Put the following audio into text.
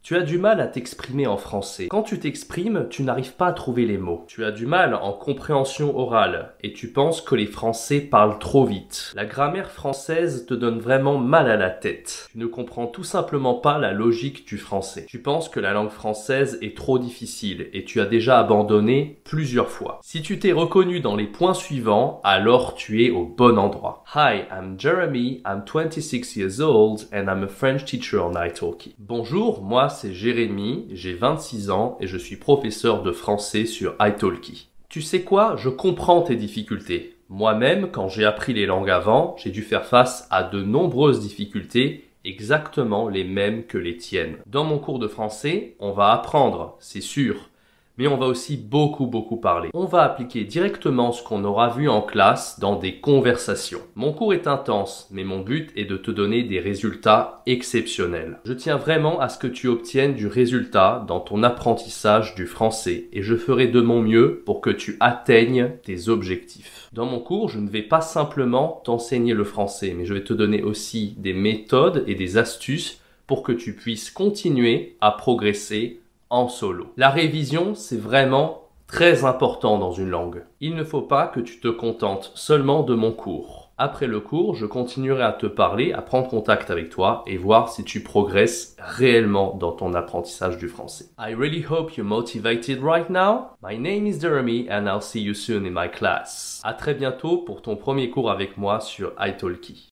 Tu as du mal à t'exprimer en français. Quand tu t'exprimes, tu n'arrives pas à trouver les mots. Tu as du mal en compréhension orale et tu penses que les Français parlent trop vite. La grammaire française te donne vraiment mal à la tête. Tu ne comprends tout simplement pas la logique du français. Tu penses que la langue française est trop difficile et tu as déjà abandonné plusieurs fois. Si tu t'es reconnu dans les points suivants, alors tu es au bon endroit. Hi, I'm Jeremy, I'm 26 years old and I'm a French teacher on italki. Bonjour, moi c'est Jérémy, j'ai 26 ans et je suis professeur de français sur italki. Tu sais quoi? Je comprends tes difficultés. Moi-même, quand j'ai appris les langues avant, j'ai dû faire face à de nombreuses difficultés, exactement les mêmes que les tiennes. Dans mon cours de français, on va apprendre, c'est sûr, mais on va aussi beaucoup parler. On va appliquer directement ce qu'on aura vu en classe dans des conversations. Mon cours est intense, mais mon but est de te donner des résultats exceptionnels. Je tiens vraiment à ce que tu obtiennes du résultat dans ton apprentissage du français et je ferai de mon mieux pour que tu atteignes tes objectifs. Dans mon cours, je ne vais pas simplement t'enseigner le français, mais je vais te donner aussi des méthodes et des astuces pour que tu puisses continuer à progresser en solo. La révision, c'est vraiment très important dans une langue. Il ne faut pas que tu te contentes seulement de mon cours. Après le cours, je continuerai à te parler, à prendre contact avec toi et voir si tu progresses réellement dans ton apprentissage du français. I really hope you're motivated right now. My name is Jeremy and I'll see you soon in my class. À très bientôt pour ton premier cours avec moi sur italki.